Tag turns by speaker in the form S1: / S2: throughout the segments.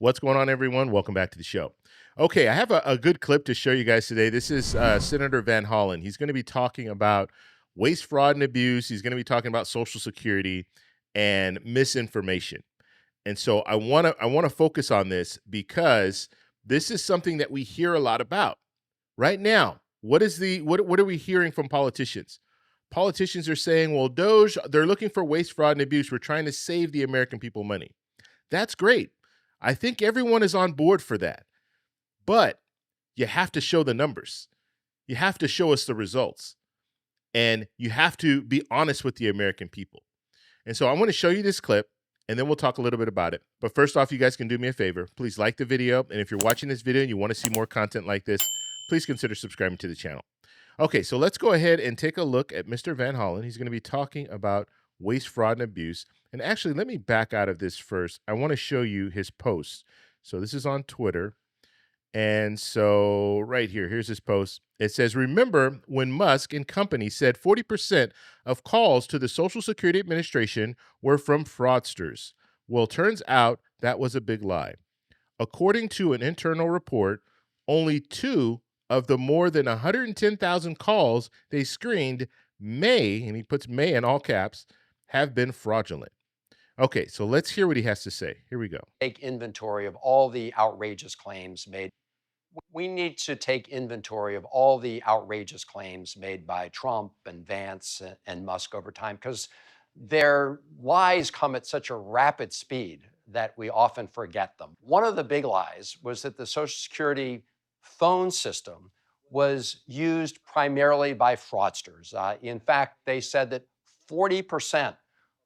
S1: What's going on, everyone? Welcome back to the show. Okay, I have a good clip to show you guys today. This is Senator Van Holland. He's going to be talking about waste, fraud, and abuse. He's going to be talking about Social Security and misinformation. And so I want to focus on this because this is something that we hear a lot about right now. What are we hearing from politicians? Politicians are saying, well, Doge, they're looking for waste, fraud, and abuse. We're trying to save the American people money. That's great. I think everyone is on board for that. But you have to show the numbers. You have to show us the results. And you have to be honest with the American people. And so I want to show you this clip, and then we'll talk a little bit about it. But first off, you guys can do me a favor. Please like the video. And if you're watching this video and you want to see more content like this, please consider subscribing to the channel. Okay, so let's go ahead and take a look at Mr. Van Holland. He's going to be talking about waste, fraud, and abuse. And actually, let me back out of this first. I want to show you his post. So this is on Twitter. And so right here, here's his post. It says, remember when Musk and company said 40% of calls to the Social Security Administration were from fraudsters? Well, turns out that was a big lie. According to an internal report, only 2 of the more than 110,000 calls they screened may, and he puts may in all caps, have been fraudulent. Okay, so let's hear what he has to say. Here we go.
S2: Take inventory of all the outrageous claims made. We need to take inventory of all the outrageous claims made by Trump and Vance and Musk over time, because their lies come at such a rapid speed that we often forget them. One of the big lies was that the Social Security phone system was used primarily by fraudsters. In fact, they said that 40%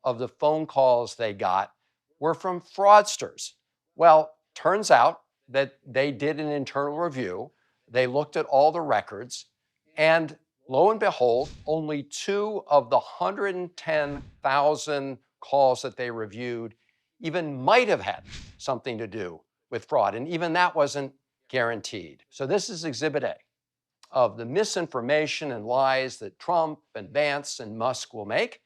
S2: of the phone calls they got were from fraudsters. Well, turns out that they did an internal review. They looked at all the records, and lo and behold, only 2 of the 110,000 calls that they reviewed even might have had something to do with fraud. And even that wasn't guaranteed. So this is Exhibit A of the misinformation and lies that Trump and Vance and Musk will make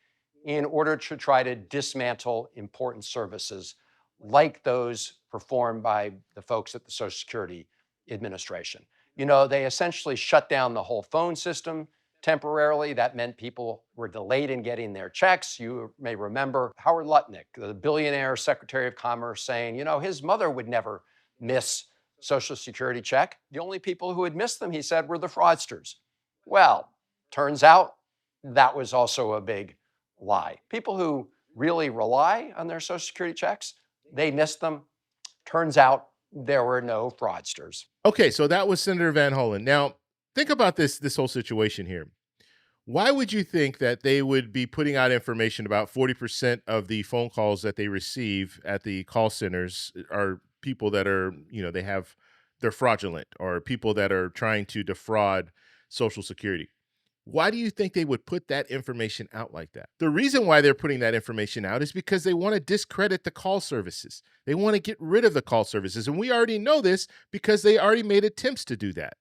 S2: in order to try to dismantle important services like those performed by the folks at the Social Security Administration. You know, they essentially shut down the whole phone system temporarily. That meant people were delayed in getting their checks. You may remember Howard Lutnick, the billionaire Secretary of Commerce, saying, you know, his mother would never miss Social Security check. The only people who had missed them, he said, were the fraudsters. Well, turns out that was also a big lie. People who really rely on their Social Security checks, they missed them. Turns out there were no fraudsters.
S1: Okay, so that was Senator Van Hollen. Now, think about this whole situation here. Why would you think that they would be putting out information about 40% of the phone calls that they receive at the call centers are people that are, you know, they're fraudulent, or people that are trying to defraud Social Security? Why do you think they would put that information out like that? The reason why they're putting that information out is because they want to discredit the call services. They want to get rid of the call services. And we already know this because they already made attempts to do that.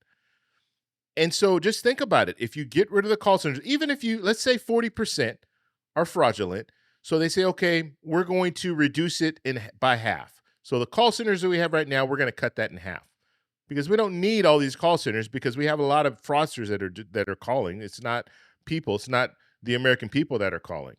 S1: And so just think about it. If you get rid of the call centers, even if you, let's say 40% are fraudulent. So they say, okay, we're going to reduce it by half. So the call centers that we have right now, we're going to cut that in half, because we don't need all these call centers, because we have a lot of fraudsters that are calling. It's not people. It's not the American people that are calling.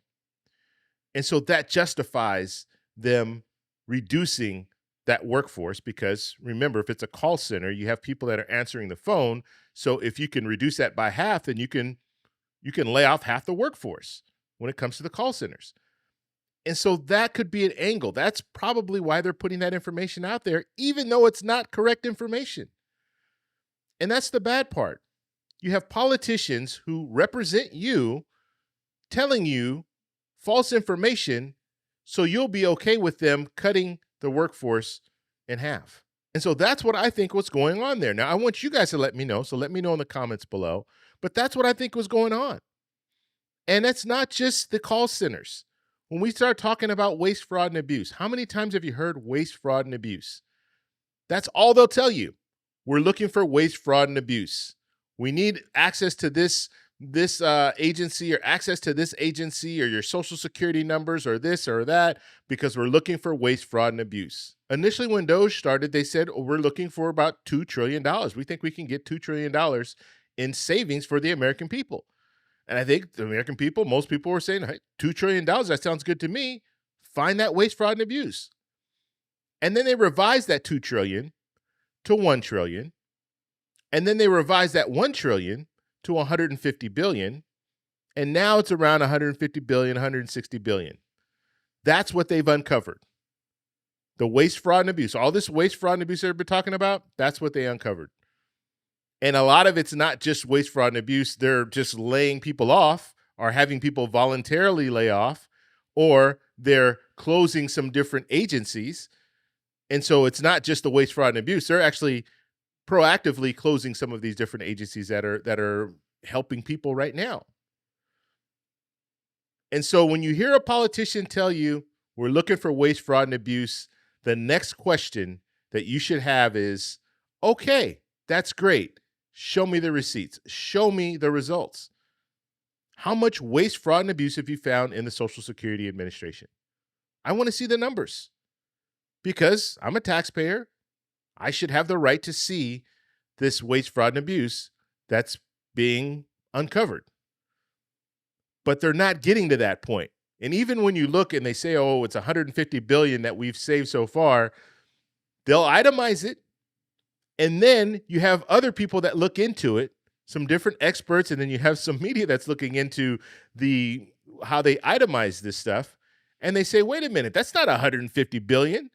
S1: And so that justifies them reducing that workforce, because remember, if it's a call center, you have people that are answering the phone. So if you can reduce that by half, then you can lay off half the workforce when it comes to the call centers. And so that could be an angle. That's probably why they're putting that information out there, even though it's not correct information. And that's the bad part. You have politicians who represent you telling you false information, so you'll be okay with them cutting the workforce in half. And so that's what I think was going on there. Now, I want you guys to let me know. So let me know in the comments below. But that's what I think was going on. And it's not just the call centers. When we start talking about waste, fraud, and abuse, how many times have you heard waste, fraud, and abuse? That's all they'll tell you. We're looking for waste, fraud, and abuse. We need access to this this agency or access to this agency or your social security numbers or this or that because we're looking for waste, fraud, and abuse. Initially, when Doge started, they said, we're looking for about $2 trillion. We think we can get $2 trillion in savings for the American people. And I think the American people, most people were saying, hey, $2 trillion, that sounds good to me. Find that waste, fraud, and abuse. And then they revised that 2 trillion to 1 trillion. And then they revised that 1 trillion to 150 billion. And now it's around 150 billion, 160 billion. That's what they've uncovered. The waste, fraud, and abuse. All this waste, fraud, and abuse that we've been talking about, that's what they uncovered. And a lot of it's not just waste, fraud, and abuse. They're just laying people off or having people voluntarily lay off, or they're closing some different agencies. And so it's not just the waste, fraud, and abuse. They're actually proactively closing some of these different agencies that are helping people right now. And so when you hear a politician tell you we're looking for waste, fraud, and abuse, the next question that you should have is, okay, that's great. Show me the receipts. Show me the results. How much waste, fraud, and abuse have you found in the Social Security Administration? I want to see the numbers because I'm a taxpayer. I should have the right to see this waste, fraud, and abuse that's being uncovered. But they're not getting to that point. And even when you look and they say, oh, it's 150 billion that we've saved so far, they'll itemize it. And then you have other people that look into it, some different experts, and then you have some media that's looking into how they itemize this stuff. And they say, wait a minute, that's not 150 billion.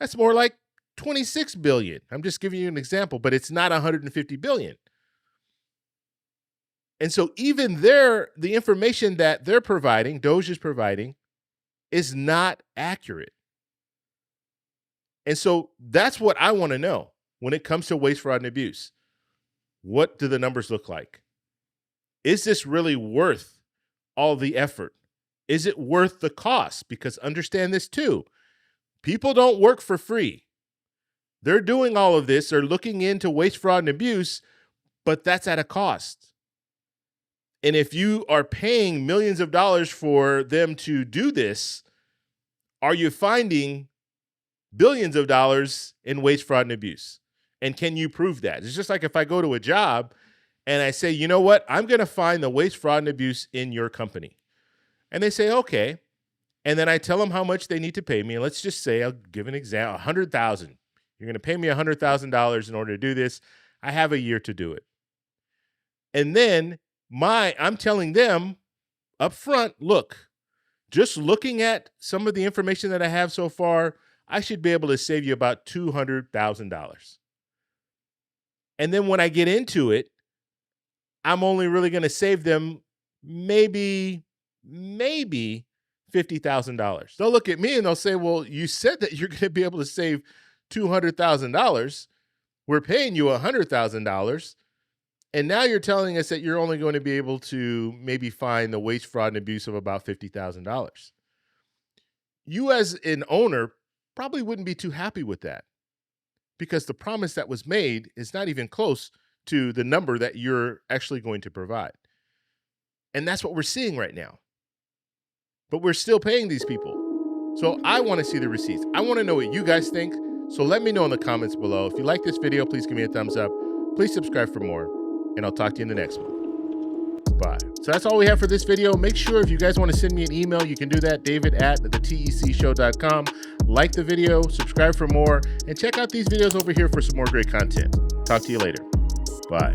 S1: That's more like 26 billion. I'm just giving you an example, but it's not 150 billion. And so even the information that they're providing, Doge is providing, is not accurate. And so that's what I want to know when it comes to waste, fraud, and abuse. What do the numbers look like? Is this really worth all the effort? Is it worth the cost? Because understand this too. People don't work for free. They're doing all of this. They're looking into waste, fraud, and abuse, but that's at a cost. And if you are paying millions of dollars for them to do this, are you finding billions of dollars in waste, fraud, and abuse? And can you prove that? It's just like if I go to a job and I say, you know what, I'm going to find the waste, fraud, and abuse in your company. And they say, okay. And then I tell them how much they need to pay me. And let's just say, I'll give an example, $100,000. You're going to pay me $100,000 in order to do this. I have a year to do it. And then I'm telling them up front, look, just looking at some of the information that I have so far, I should be able to save you about $200,000. And then when I get into it, I'm only really going to save them maybe $50,000. They'll look at me and they'll say, well, you said that you're going to be able to save $200,000. We're paying you $100,000. And now you're telling us that you're only going to be able to maybe find the waste, fraud, and abuse of about $50,000. You as an owner probably wouldn't be too happy with that because the promise that was made is not even close to the number that you're actually going to provide. And that's what we're seeing right now. But we're still paying these people. So I want to see the receipts. I want to know what you guys think. So let me know in the comments below. If you like this video, please give me a thumbs up. Please subscribe for more. And I'll talk to you in the next one. Bye. So that's all we have for this video. Make sure if you guys want to send me an email, you can do that, david@thetecshow.com. Like the video, subscribe for more, and check out these videos over here for some more great content. Talk to you later. Bye.